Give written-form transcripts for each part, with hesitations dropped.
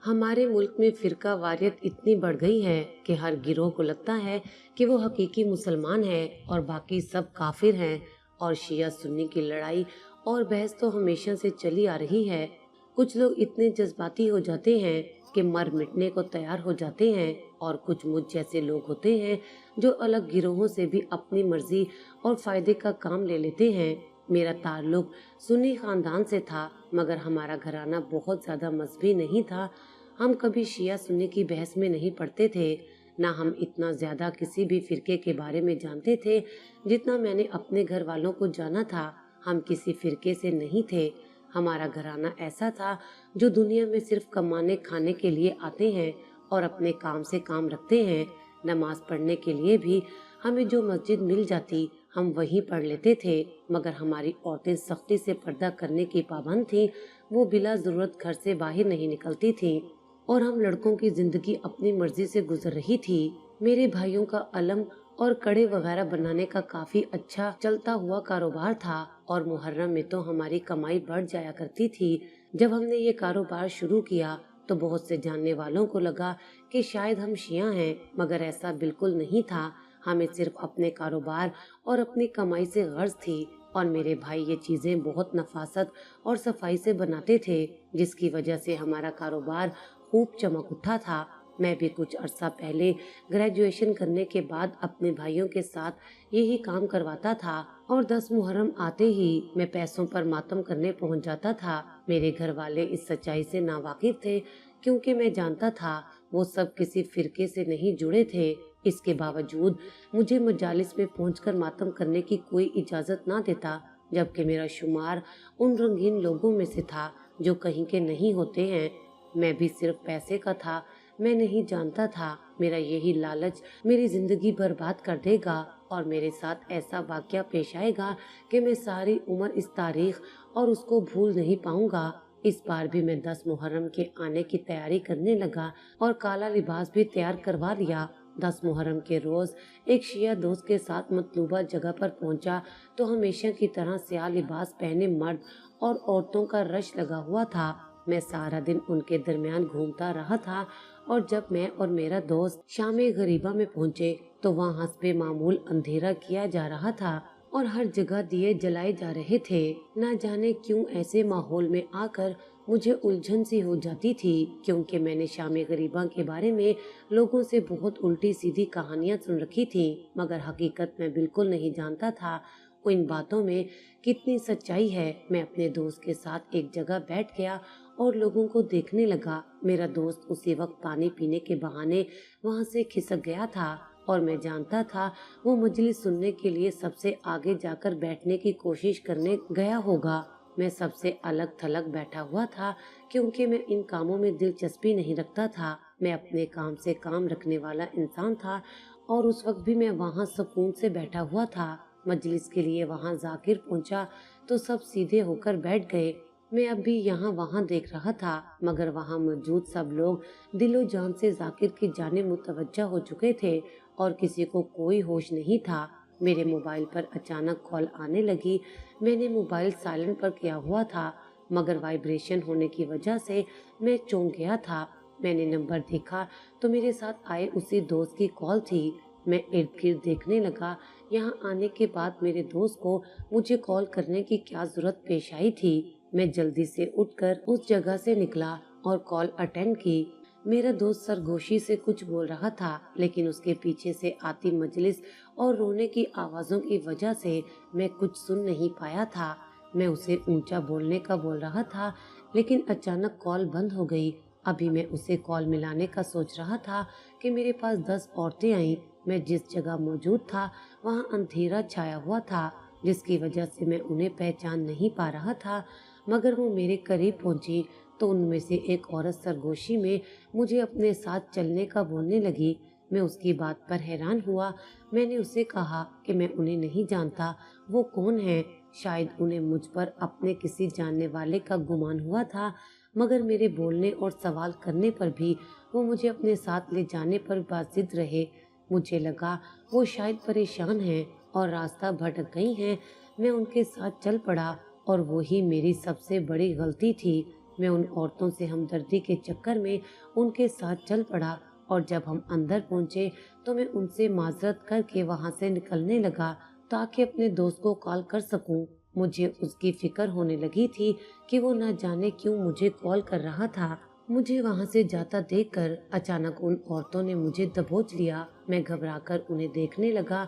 हमारे मुल्क में फिरका वारियत इतनी बढ़ गई है कि हर गिरोह को लगता है कि वो हकीकी मुसलमान है और बाकी सब काफिर हैं। और शिया सुन्नी की लड़ाई और बहस तो हमेशा से चली आ रही है। कुछ लोग इतने जज्बाती हो जाते हैं कि मर मिटने को तैयार हो जाते हैं, और कुछ मुझ जैसे लोग होते हैं जो अलग गिरोहों से भी अपनी मर्जी और फायदे का काम ले लेते हैं। मेरा ताल्लुक सुन्नी खानदान से था, मगर हमारा घराना बहुत ज्यादा मजहबी नहीं था। हम कभी शिया सुन्नी की बहस में नहीं पड़ते थे। ना हम इतना ज्यादा किसी भी फिरके के बारे में जानते थे जितना मैंने अपने घर वालों को जाना था। हम किसी फिरके से नहीं थे। हमारा घराना ऐसा था जो दुनिया में सिर्फ कमाने खाने के लिए आते हैं और अपने काम से काम रखते हैं। नमाज पढ़ने के लिए भी हमें जो मस्जिद मिल जाती हम वहीं पढ़ लेते थे, मगर हमारी औरतें सख्ती से पर्दा करने की पाबंद थीं। वो बिला जरूरत घर से बाहर नहीं निकलती थीं और हम लड़कों की जिंदगी अपनी मर्जी से गुजर रही थी। मेरे भाइयों का अलम और कड़े वगैरह बनाने का काफी अच्छा चलता हुआ कारोबार था, और मुहर्रम में तो हमारी कमाई बढ़ जाया करती थी। जब हमने ये कारोबार शुरू किया तो बहुत से जानने वालों को लगा कि शायद हम शिया हैं, मगर ऐसा बिल्कुल नहीं था। हमें सिर्फ अपने कारोबार और अपनी कमाई से गर्ज थी, और मेरे भाई ये चीजें बहुत नफासत और सफाई से बनाते थे, जिसकी वजह से हमारा कारोबार खूब चमक उठा था। मैं भी कुछ अरसा पहले ग्रेजुएशन करने के बाद अपने भाइयों के साथ यही काम करवाता था, और 10 मुहर्रम आते ही मैं पैसों पर मातम करने पहुंच जाता था। मेरे घर वाले इस सच्चाई से नावाकिफ थे, क्योंकि मैं जानता था वो सब किसी फिरके से नहीं जुड़े थे। इसके बावजूद मुझे मजालिस में पहुंचकर मातम करने की कोई इजाजत ना देता, जबकि मेरा शुमार उन रंगीन लोगों में से था जो कहीं के नहीं होते हैं। मैं भी सिर्फ पैसे का था। मैं नहीं जानता था मेरा यही लालच मेरी जिंदगी बर्बाद कर देगा, और मेरे साथ ऐसा वाकया पेश आएगा कि मैं सारी उम्र इस तारीख और उसको भूल नहीं पाऊंगा। इस बार भी मैं 10 मुहर्रम के आने की तैयारी करने लगा और काला लिबास भी तैयार करवा लिया। 10 मुहर्रम के रोज एक शिया दोस्त के साथ मतलूबा जगह पर पहुंचा तो हमेशा की तरह स्याह लिबास पहने मर्द और औरतों का रश लगा हुआ था। मैं सारा दिन उनके दरमियान घूमता रहा था, और जब मैं और मेरा दोस्त शाम गरीबा में पहुंचे तो वहाँ हस्बे मामूल अंधेरा किया जा रहा था और हर जगह दिए जलाए जा रहे थे। ना जाने क्यों ऐसे माहौल में आकर मुझे उलझन सी हो जाती थी, क्योंकि मैंने शाम गरीबा के बारे में लोगों से बहुत उल्टी सीधी कहानियां सुन रखी थी, मगर हकीकत में बिल्कुल नहीं जानता था इन बातों में कितनी सच्चाई है। मैं अपने दोस्त के साथ एक जगह बैठ गया और लोगों को देखने लगा। मेरा दोस्त उसी वक्त पानी पीने के बहाने वहाँ से खिसक गया था, और मैं जानता था वो मजलिस सुनने के लिए सबसे आगे जाकर बैठने की कोशिश करने गया होगा। मैं सबसे अलग थलग बैठा हुआ था, क्योंकि मैं इन कामों में दिलचस्पी नहीं रखता था। मैं अपने काम से काम रखने वाला इंसान था, और उस वक्त भी मैं वहाँ सुकून से बैठा हुआ था। मजलिस के लिए वहाँ जाकिर पहुँचा तो सब सीधे होकर बैठ गए। मैं अब भी यहाँ वहाँ देख रहा था, मगर वहाँ मौजूद सब लोग दिलो जान से जाकिर की जानिब मुतवज्जा हो चुके थे, और किसी को कोई होश नहीं था। मेरे मोबाइल पर अचानक कॉल आने लगी। मैंने मोबाइल साइलेंट पर किया हुआ था, मगर वाइब्रेशन होने की वजह से मैं चौंक गया था। मैंने नंबर देखा तो मेरे साथ आए उसी दोस्त की कॉल थी। मैं इर्द गिर्द देखने लगा। यहाँ आने के बाद मेरे दोस्त को मुझे कॉल करने की क्या जरूरत पेश आई थी। मैं जल्दी से उठकर उस जगह से निकला और कॉल अटेंड की। मेरा दोस्त सरगोशी से कुछ बोल रहा था, लेकिन उसके पीछे से आती मजलिस और रोने की आवाजों की वजह से मैं कुछ सुन नहीं पाया था। मैं उसे ऊंचा बोलने का बोल रहा था, लेकिन अचानक कॉल बंद हो गई। अभी मैं उसे कॉल मिलाने का सोच रहा था कि मेरे पास 10 औरतें आईं। मैं जिस जगह मौजूद था वहाँ अंधेरा छाया हुआ था, जिसकी वजह से मैं उन्हें पहचान नहीं पा रहा था। मगर वो मेरे करीब पहुंची तो उनमें से एक औरत सरगोशी में मुझे अपने साथ चलने का बोलने लगी। मैं उसकी बात पर हैरान हुआ। मैंने उसे कहा कि मैं उन्हें नहीं जानता, वो कौन है। शायद उन्हें मुझ पर अपने किसी जानने वाले का गुमान हुआ था, मगर मेरे बोलने और सवाल करने पर भी वो मुझे अपने साथ ले जाने पर बाजिद रहे। मुझे लगा वो शायद परेशान हैं और रास्ता भटक गई हैं। मैं उनके साथ चल पड़ा, और वो ही मेरी सबसे बड़ी गलती थी। मैं उन औरतों से हमदर्दी के चक्कर में उनके साथ चल पड़ा और जब हम अंदर पहुंचे तो मैं उनसे माजरत करके वहां से निकलने लगा ताकि अपने दोस्त को कॉल कर सकूं। मुझे उसकी फिक्र होने लगी थी कि वो न जाने क्यों मुझे कॉल कर रहा था। मुझे वहां से जाता देखकर अचानक उन औरतों ने मुझे दबोच लिया। मैं घबराकर उन्हें देखने लगा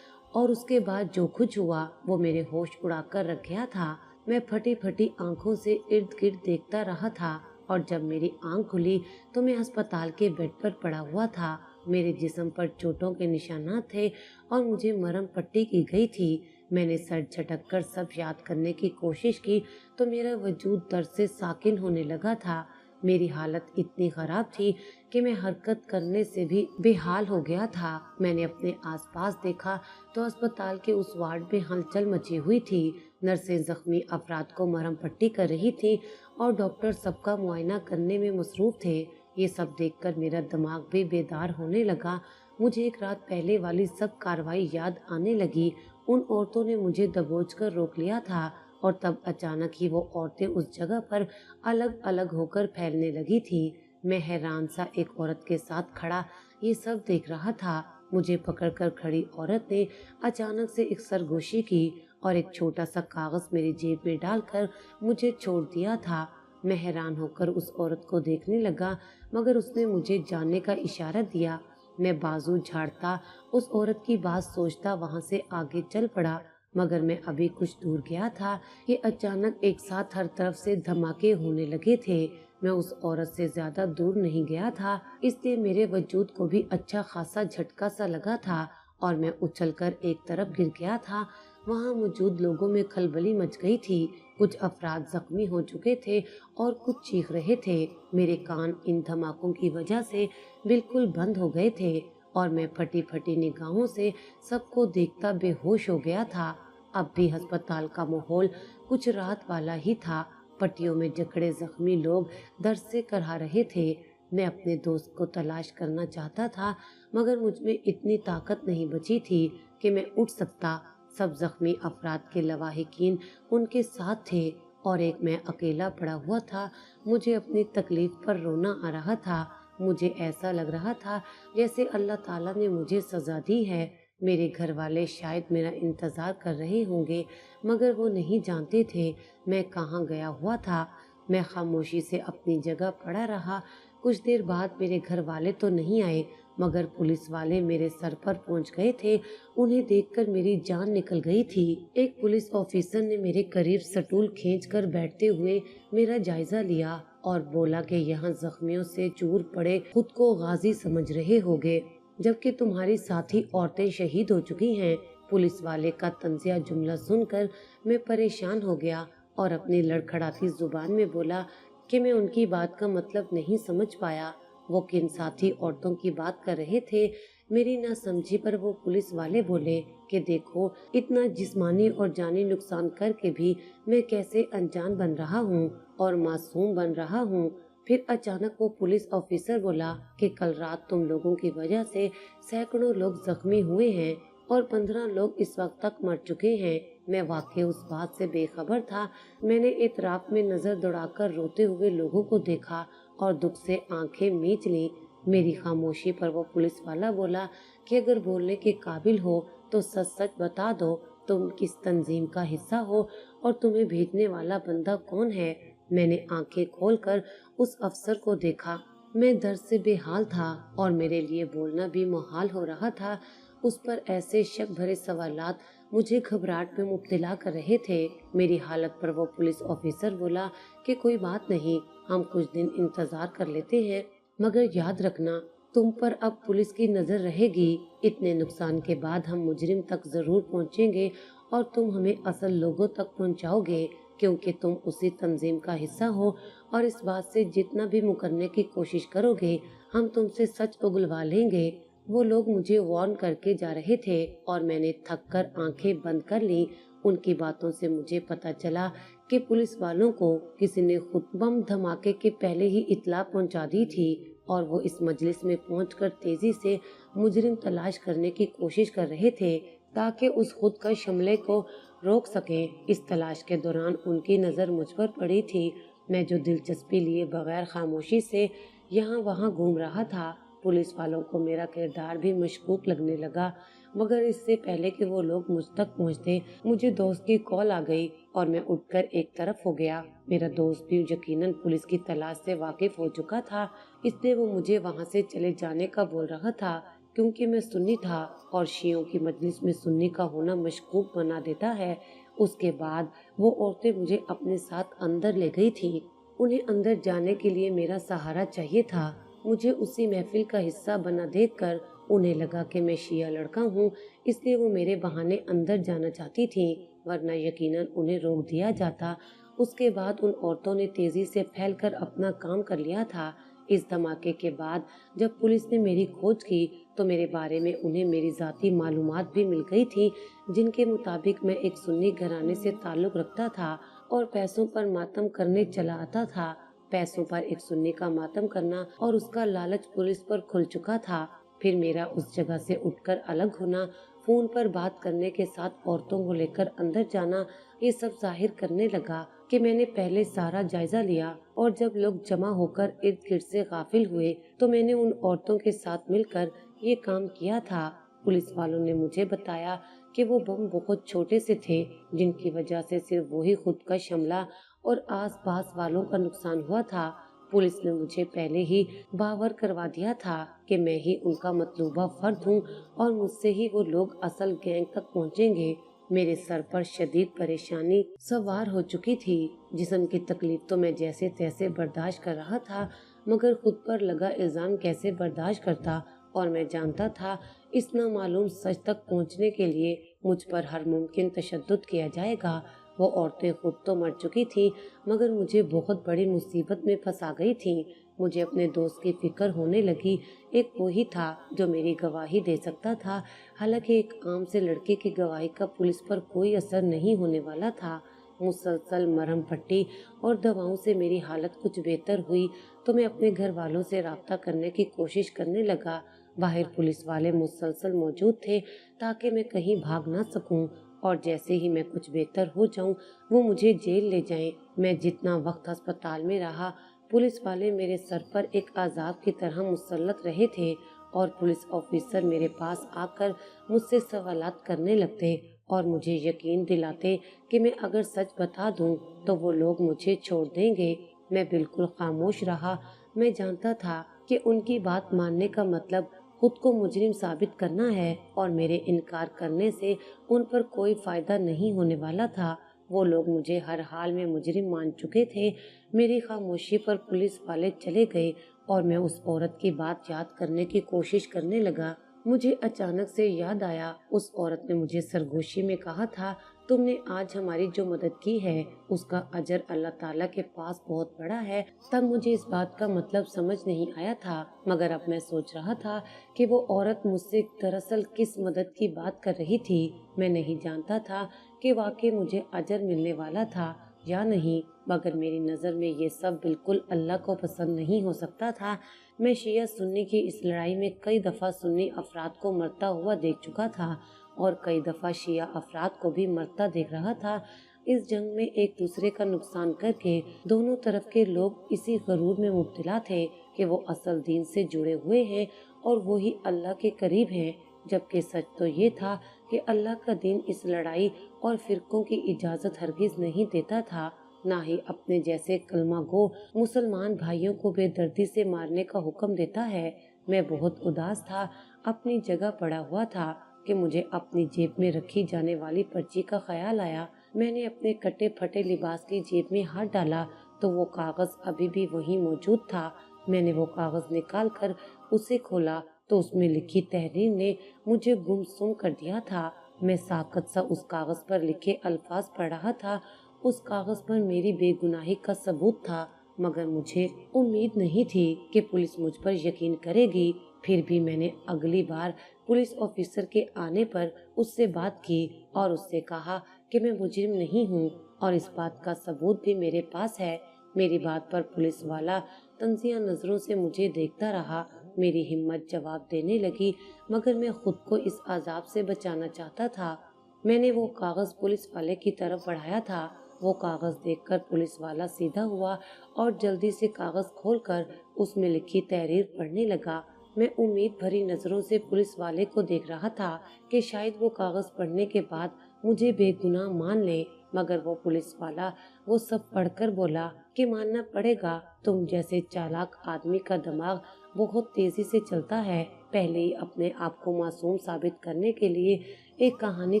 और उसके बाद जो कुछ हुआ वो मेरे होश उड़ाकर रख गया था। मैं फटी फटी आंखों से इर्द गिर्द देखता रहा था और जब मेरी आंख खुली तो मैं अस्पताल के बेड पर पड़ा हुआ था। मेरे जिस्म पर चोटों के निशानात थे और मुझे मरहम पट्टी की गई थी। मैंने सर झटक कर सब याद करने की कोशिश की तो मेरा वजूद दर्द से साकिन होने लगा था। मेरी हालत इतनी खराब थी कि मैं हरकत करने से भी बेहाल हो गया था। मैंने अपने आसपास देखा तो अस्पताल के उस वार्ड में हलचल मची हुई थी। नर्सें जख्मी अफराद को मरहम पट्टी कर रही थी और डॉक्टर सबका मुआयना करने में मसरूफ थे। ये सब देखकर मेरा दिमाग भी बेदार होने लगा। मुझे एक रात पहले वाली सब कार्रवाई याद आने लगी। उन औरतों ने मुझे दबोच कर रोक लिया था और तब अचानक ही वो औरतें उस जगह पर अलग अलग होकर फैलने लगी थी। मैं हैरान सा एक औरत के साथ खड़ा ये सब देख रहा था। मुझे पकड़कर खड़ी औरत ने अचानक से एक सरगोशी की और एक छोटा सा कागज मेरी जेब में डालकर मुझे छोड़ दिया था। मैं हैरान होकर उस औरत को देखने लगा मगर उसने मुझे जाने का इशारा दिया। मैं बाजू झाड़ता उस औरत की बात सोचता वहां से आगे चल पड़ा मगर मैं अभी कुछ दूर गया था कि अचानक एक साथ हर तरफ से धमाके होने लगे थे। मैं उस औरत से ज्यादा दूर नहीं गया था इसलिए मेरे वजूद को भी अच्छा खासा झटका सा लगा था और मैं उछलकर एक तरफ गिर गया था। वहां मौजूद लोगों में खलबली मच गई थी। कुछ अफराद जख्मी हो चुके थे और कुछ चीख रहे थे। मेरे कान इन धमाकों की वजह से बिल्कुल बंद हो गए थे और मैं फटी फटी निगाहों से सबको देखता बेहोश हो गया था। अब भी अस्पताल का माहौल कुछ रात वाला ही था। पट्टियों में जकड़े जख्मी लोग दर्द से करहा रहे थे। मैं अपने दोस्त को तलाश करना चाहता था मगर मुझ में इतनी ताकत नहीं बची थी कि मैं उठ सकता। सब जख्मी अफराद के लवाहिकीन उनके साथ थे और एक मैं अकेला पड़ा हुआ था। मुझे अपनी तकलीफ पर रोना आ रहा था। मुझे ऐसा लग रहा था जैसे अल्लाह ताला ने मुझे सजा दी है। मेरे घर वाले शायद मेरा इंतजार कर रहे होंगे मगर वो नहीं जानते थे मैं कहाँ गया हुआ था। मैं खामोशी से अपनी जगह पड़ा रहा। कुछ देर बाद मेरे घर वाले तो नहीं आए मगर पुलिस वाले मेरे सर पर पहुंच गए थे। उन्हें देखकर मेरी जान निकल गई थी। एक पुलिस ऑफिसर ने मेरे करीब स्टूल खींचकर बैठते हुए मेरा जायजा लिया और बोला कि यहाँ जख्मियों से चूर पड़े खुद को गाजी समझ रहे होगे जबकि तुम्हारी साथी औरतें शहीद हो चुकी हैं। पुलिस वाले का तंजिया जुमला सुनकर मैं परेशान हो गया और अपनी लड़खड़ाती जुबान में बोला कि मैं उनकी बात का मतलब नहीं समझ पाया। वो किन साथी औरतों की बात कर रहे थे? मेरी ना समझी पर वो पुलिस वाले बोले कि देखो इतना जिस्मानी और जानी नुकसान करके भी मैं कैसे अनजान बन रहा हूँ और मासूम बन रहा हूँ। फिर अचानक वो पुलिस ऑफिसर बोला कि कल रात तुम लोगों की वजह से सैकड़ों लोग जख्मी हुए हैं और 15 लोग इस वक्त तक मर चुके हैं। मैं वाकई उस बात से बेखबर था। मैंने इतराफ में नजर दौड़ाकर रोते हुए लोगों को देखा और दुख से आंखें मीच ली। मेरी खामोशी पर वो पुलिस वाला बोला कि अगर बोलने के काबिल हो तो सच सच बता दो, तुम किस तंजीम का हिस्सा हो और तुम्हें भेजने वाला बंदा कौन है। मैंने आंखें खोलकर उस अफसर को देखा। मैं दर्द से बेहाल था और मेरे लिए बोलना भी मुहाल हो रहा था। उस पर ऐसे शक भरे सवालात मुझे घबराहट में मुब्तला कर रहे थे। मेरी हालत पर वो पुलिस ऑफिसर बोला कि कोई बात नहीं, हम कुछ दिन इंतजार कर लेते हैं, मगर याद रखना तुम पर अब पुलिस की नजर रहेगी। इतने नुकसान के बाद हम मुजरिम तक जरूर पहुंचेंगे और तुम हमें असल लोगों तक पहुंचाओगे क्योंकि तुम उसी तंजीम का हिस्सा हो और इस बात से जितना भी मुकरने की कोशिश करोगे हम तुमसे सच उगलवा लेंगे। वो लोग मुझे वार्न करके जा रहे थे और मैंने थक कर आंखें बंद कर ली। उनकी बातों से मुझे पता चला कि पुलिस वालों को किसी ने खुद बम धमाके के पहले ही इत्तला पहुंचा दी थी और वो इस मजलिस में पहुंचकर तेजी से मुजरिम तलाश करने की कोशिश कर रहे थे ताकि उस खुद का हमले को रोक सकें। इस तलाश के दौरान उनकी नजर मुझ पर पड़ी थी। मैं जो दिलचस्पी लिए बगैर खामोशी से यहाँ वहाँ घूम रहा था, पुलिस वालों को मेरा किरदार भी मशकूक लगने लगा। मगर इससे पहले कि वो लोग मुझ तक पहुँचते, मुझे दोस्त की कॉल आ गई और मैं उठकर एक तरफ हो गया। मेरा दोस्त भी यकीनन पुलिस की तलाश से वाकिफ हो चुका था, इसलिए वो मुझे वहाँ से चले जाने का बोल रहा था, क्योंकि मैं सुन्नी था और शियों की मजलिस में सुन्नी का होना मशकूक बना देता है। उसके बाद वो औरतें मुझे अपने साथ अंदर ले गई थी। उन्हें अंदर जाने के लिए मेरा सहारा चाहिए था। मुझे उसी महफिल का हिस्सा बना देखकर उन्हें लगा कि मैं शिया लड़का हूँ, इसलिए वो मेरे बहाने अंदर जाना चाहती थी, वरना यकीनन उन्हें रोक दिया जाता। उसके बाद उन औरतों ने तेजी से फैलकर अपना काम कर लिया था। इस धमाके के बाद जब पुलिस ने मेरी खोज की तो मेरे बारे में उन्हें मेरी ज़ाती मालूमात भी मिल गई थी, जिनके मुताबिक मैं एक सुन्नी घराने से ताल्लुक़ रखता था और पैसों पर मातम करने चला आता था। पैसों पर एक सुन्नी का मातम करना और उसका लालच पुलिस पर खुल चुका था। फिर मेरा उस जगह से उठकर अलग होना, फोन पर बात करने के साथ औरतों को लेकर अंदर जाना, ये सब जाहिर करने लगा कि मैंने पहले सारा जायजा लिया। और जब लोग जमा होकर इर्द गिर्द से गाफिल हुए तो मैंने उन औरतों के साथ मिलकर ये काम किया था। पुलिस वालों ने मुझे बताया कि वो बम बहुत छोटे से थे, जिनकी वजह से सिर्फ वही खुदकश हमला और आसपास वालों का नुकसान हुआ था। पुलिस ने मुझे पहले ही बावर करवा दिया था कि मैं ही उनका मतलूबा फर्द हूँ और मुझसे ही वो लोग असल गैंग तक पहुँचेंगे। मेरे सर पर शदीद परेशानी सवार हो चुकी थी। जिस्म की तकलीफ तो मैं जैसे तैसे बर्दाश्त कर रहा था, मगर खुद पर लगा इल्जाम कैसे बर्दाश्त करता। और मैं जानता था इस नामालूम सच तक पहुँचने के लिए मुझ पर हर मुमकिन तशद्दुद किया जाएगा। वो औरतें खुद तो मर चुकी थी, मगर मुझे बहुत बड़ी मुसीबत में फंसा गई थी। मुझे अपने दोस्त की फिक्र होने लगी। एक वो ही था जो मेरी गवाही दे सकता था। हालांकि एक आम से लड़के की गवाही का पुलिस पर कोई असर नहीं होने वाला था। मुसलसल मरहम पट्टी और दवाओं से मेरी हालत कुछ बेहतर हुई तो मैं अपने घर वालों से राब्ता करने की कोशिश करने लगा। बाहर पुलिस वाले मुसलसल मौजूद थे ताकि मैं कहीं भाग ना सकूं, और जैसे ही मैं कुछ बेहतर हो जाऊं वो मुझे जेल ले जाएं। मैं जितना वक्त अस्पताल में रहा, पुलिस वाले मेरे सर पर एक अजाब की तरह मुसल्लत रहे थे और पुलिस ऑफिसर मेरे पास आकर मुझसे सवालात करने लगते और मुझे यकीन दिलाते कि मैं अगर सच बता दूं तो वो लोग मुझे छोड़ देंगे। मैं बिल्कुल खामोश रहा। मैं जानता था कि उनकी बात मानने का मतलब खुद को मुजरिम साबित करना है और मेरे इनकार करने से उन पर कोई फायदा नहीं होने वाला था। वो लोग मुझे हर हाल में मुजरिम मान चुके थे। मेरी खामोशी पर पुलिस वाले चले गए और मैं उस औरत की बात याद करने की कोशिश करने लगा। मुझे अचानक से याद आया, उस औरत ने मुझे सरगोशी में कहा था, तुमने आज हमारी जो मदद की है उसका अजर अल्लाह ताला के पास बहुत बड़ा है। तब मुझे इस बात का मतलब समझ नहीं आया था, मगर अब मैं सोच रहा था कि वो औरत मुझसे दरअसल किस मदद की बात कर रही थी। मैं नहीं जानता था कि वाकई मुझे अजर मिलने वाला था या नहीं, मगर मेरी नज़र में ये सब बिल्कुल अल्लाह को पसंद नहीं हो सकता था। मैं शिया सुन्नी की इस लड़ाई में कई दफ़ा सुन्नी अफराद को मरता हुआ देख चुका था और कई दफ़ा शिया अफराद को भी मरता देख रहा था। इस जंग में एक दूसरे का नुकसान करके दोनों तरफ के लोग इसी गरूर में मुब्तला थे कि वो असल दीन से जुड़े हुए हैं और वो ही अल्लाह के करीब हैं, जबकि सच तो ये था कि अल्लाह का दीन इस लड़ाई और फिरकों की इजाज़त हरगिज़ नहीं देता था, ना ही अपने जैसे कलमा गो मुसलमान भाइयों को बेदर्दी से मारने का हुक्म देता है। मैं बहुत उदास था, अपनी जगह पड़ा हुआ था कि मुझे अपनी जेब में रखी जाने वाली पर्ची का ख्याल आया। मैंने अपने कटे फटे लिबास की जेब में हाथ डाला तो वो कागज़ अभी भी वहीं मौजूद था। मैंने वो कागज़ निकाल कर उसे खोला तो उसमें लिखी तहरीर ने मुझे गुमसुम कर दिया था। मैं साकत सा उस कागज़ पर लिखे अल्फाज पढ़ रहा था। उस कागज़ पर मेरी बेगुनाही का सबूत था, मगर मुझे उम्मीद नहीं थी कि पुलिस मुझ पर यकीन करेगी। फिर भी मैंने अगली बार पुलिस ऑफिसर के आने पर उससे बात की और उससे कहा कि मैं मुजरिम नहीं हूँ और इस बात का सबूत भी मेरे पास है। मेरी बात पर पुलिस वाला तंजिया नज़रों से मुझे देखता रहा। मेरी हिम्मत जवाब देने लगी, मगर मैं खुद को इस अजाब से बचाना चाहता था। मैंने वो कागज़ पुलिस वाले की तरफ बढ़ाया था वो कागज देखकर पुलिस वाला सीधा हुआ और जल्दी से कागज खोलकर उसमें लिखी तहरीर पढ़ने लगा। मैं उम्मीद भरी नजरों से पुलिस वाले को देख रहा था कि शायद वो कागज पढ़ने के बाद मुझे बेगुनाह मान ले, मगर वो पुलिस वाला वो सब पढ़कर बोला कि मानना पड़ेगा, तुम जैसे चालाक आदमी का दिमाग बहुत तेजी से चलता है। पहले ही अपने आप को मासूम साबित करने के लिए एक कहानी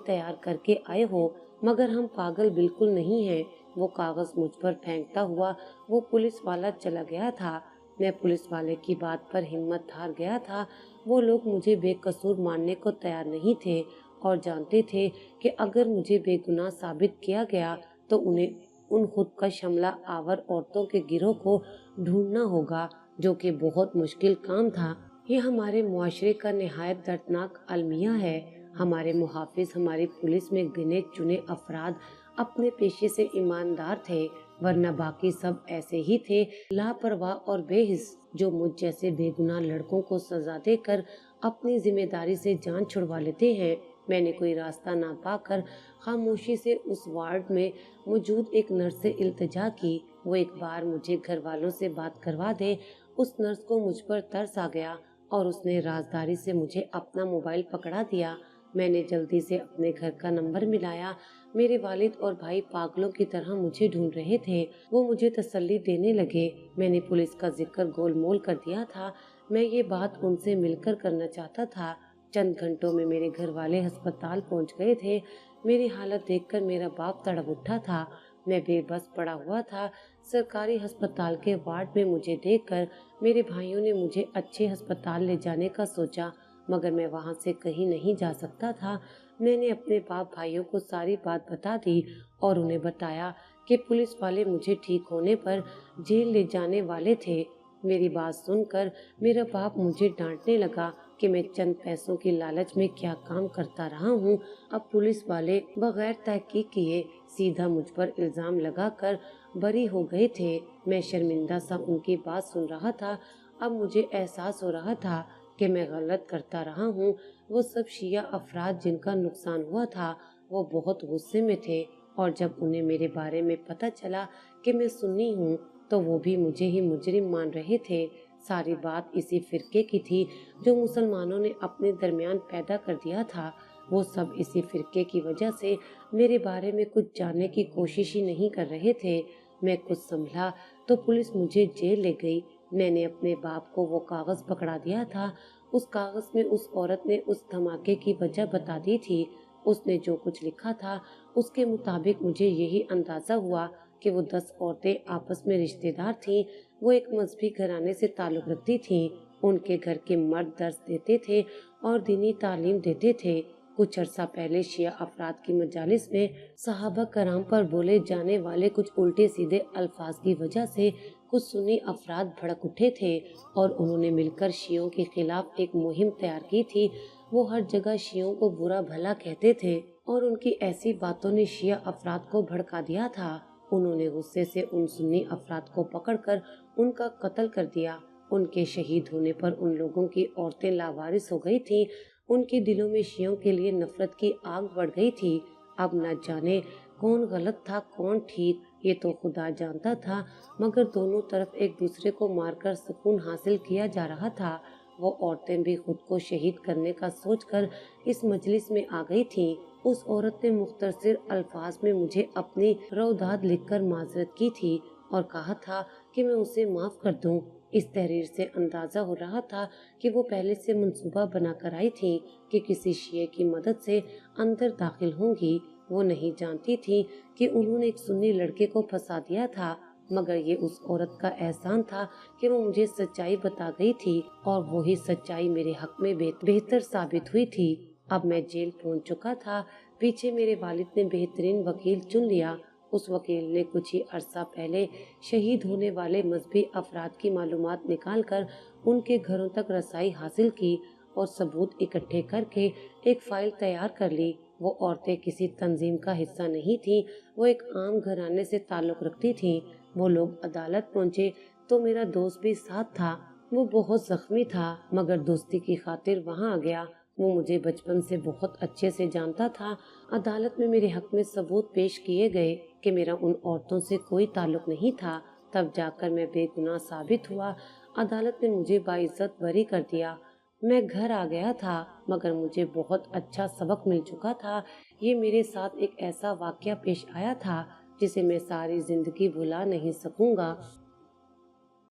तैयार करके आए हो, मगर हम पागल बिल्कुल नहीं हैं। वो कागज मुझ पर फेंकता हुआ वो पुलिस वाला चला गया था। मैं पुलिस वाले की बात पर हिम्मत हार गया था। वो लोग मुझे बेकसूर मानने को तैयार नहीं थे और जानते थे कि अगर मुझे बेगुनाह साबित किया गया तो उन्हें उन खुद का शमला आवर औरतों के गिरोह को ढूंढना होगा, जो कि बहुत मुश्किल काम था। ये हमारे मुआशरे का निहायत दर्दनाक अलमिया है। हमारे मुहाफिज हमारी पुलिस में गिने चुने अफराद अपने पेशे से ईमानदार थे, वरना बाकी सब ऐसे ही थे, लापरवाह और बेहिस, जो मुझ जैसे बेगुनाह लड़कों को सजा देकर अपनी जिम्मेदारी से जान छुड़वा लेते हैं। मैंने कोई रास्ता ना पाकर खामोशी से उस वार्ड में मौजूद एक नर्स से इल्तिजा की वो एक बार मुझे घर वालों से बात करवा दे। उस नर्स को मुझ पर तरस आ गया और उसने राजदारी से मुझे अपना मोबाइल पकड़ा दिया। मैंने जल्दी से अपने घर का नंबर मिलाया। मेरे वालिद और भाई पागलों की तरह मुझे ढूंढ रहे थे। वो मुझे तसल्ली देने लगे। मैंने पुलिस का जिक्र गोलमोल कर दिया था। मैं ये बात उनसे मिलकर करना चाहता था। चंद घंटों में मेरे घर वाले अस्पताल पहुंच गए थे। मेरी हालत देखकर मेरा बाप तड़प उठा था। मैं बेबस पड़ा हुआ था। सरकारी अस्पताल के वार्ड में मुझे देखकर मेरे भाइयों ने मुझे अच्छे अस्पताल ले जाने का सोचा, मगर मैं वहां से कहीं नहीं जा सकता था। मैंने अपने बाप भाइयों को सारी बात बता दी और उन्हें बताया कि पुलिस वाले मुझे ठीक होने पर जेल ले जाने वाले थे। मेरी बात सुनकर मेरा बाप मुझे डांटने लगा कि मैं चंद पैसों की लालच में क्या काम करता रहा हूँ। अब पुलिस वाले बगैर तहकीक किए सीधा मुझ पर इल्जाम लगाकर बरी हो गए थे। मैं शर्मिंदा सा उनकी बात सुन रहा था। अब मुझे एहसास हो रहा था कि मैं गलत करता रहा हूँ। वो सब शिया अफराद जिनका नुकसान हुआ था वो बहुत गुस्से में थे, और जब उन्हें मेरे बारे में पता चला कि मैं सुन्नी हूँ तो वो भी मुझे ही मुजरिम मान रहे थे। सारी बात इसी फिरके की थी जो मुसलमानों ने अपने दरमियान पैदा कर दिया था। वो सब इसी फिरके की वजह से मेरे बारे में कुछ जानने की कोशिश ही नहीं कर रहे थे। मैं कुछ संभला तो पुलिस मुझे जेल ले गई। मैंने अपने बाप को वो कागज पकड़ा दिया था। उस कागज में उस औरत ने उस धमाके की वजह बता दी थी। उसने जो कुछ लिखा था उसके मुताबिक मुझे यही अंदाजा हुआ कि वो 10 औरतें आपस में रिश्तेदार थीं। वो एक मजहबी घराने से ताल्लुक रखती थीं। उनके घर के मर्द दर्स देते थे और दीनी तालीम देते थे। कुछ अरसा पहले शिया अफराद की मजालिस में सहाबा कराम पर बोले जाने वाले कुछ उल्टे सीधे अल्फाज की वजह से कुछ सुन्नी अफराद भड़क उठे थे और उन्होंने मिलकर शियों के खिलाफ एक मुहिम तैयार की थी। वो हर जगह शियों को बुरा भला कहते थे और उनकी ऐसी बातों ने शिया अफराद को भड़का दिया था। उन्होंने गुस्से से उन सुन्नी अफराद को पकड़कर उनका कत्ल कर दिया। उनके शहीद होने पर उन लोगों की औरतें लावारिस हो गई थीं। उनके दिलों में शियों के लिए नफरत की आग बढ़ गई थी। अब न जाने कौन गलत था कौन ठीक, ये तो खुदा जानता था, मगर दोनों तरफ एक दूसरे को मारकर सुकून हासिल किया जा रहा था। वो औरतें भी खुद को शहीद करने का सोचकर इस मजलिस में आ गई थीं। उस औरत ने मुख्तसर अल्फाज में मुझे अपनी रौदाद लिखकर माजरत की थी और कहा था कि मैं उसे माफ कर दूं। इस तहरीर से अंदाजा हो रहा था कि वो पहले से मंसूबा बनाकर आई थी कि किसी शिये की मदद से अंदर दाखिल होंगी। वो नहीं जानती थी कि उन्होंने एक सुन्नी लड़के को फंसा दिया था, मगर ये उस औरत का एहसान था कि वो मुझे सच्चाई बता गई थी और वही सच्चाई मेरे हक में बेहतर साबित हुई थी। अब मैं जेल पहुंच चुका था। पीछे मेरे वालिद ने बेहतरीन वकील चुन लिया। उस वकील ने कुछ ही अरसा पहले शहीद होने वाले मजहबी अफराद की मालूमात निकालकर उनके घरों तक रसाई हासिल की और सबूत इकट्ठे करके एक फाइल तैयार कर ली। वो औरतें किसी तंजीम का हिस्सा नहीं थीं, वो एक आम घराने से ताल्लुक रखती थीं। वो लोग अदालत पहुंचे तो मेरा दोस्त भी साथ था। वो बहुत जख्मी था, मगर दोस्ती की खातिर वहां आ गया। वो मुझे बचपन से बहुत अच्छे से जानता था। अदालत में मेरे हक में सबूत पेश किए गए। کہ میرا ان عورتوں سے کوئی تعلق نہیں تھا، تب جا کر میں بے گناہ ثابت ہوا۔ عدالت نے مجھے باعزت بری کر دیا۔ میں گھر آ گیا تھا مگر مجھے بہت اچھا سبق مل چکا تھا۔ یہ میرے ساتھ ایک ایسا واقعہ پیش آیا تھا جسے میں ساری زندگی بھلا نہیں سکوں گا۔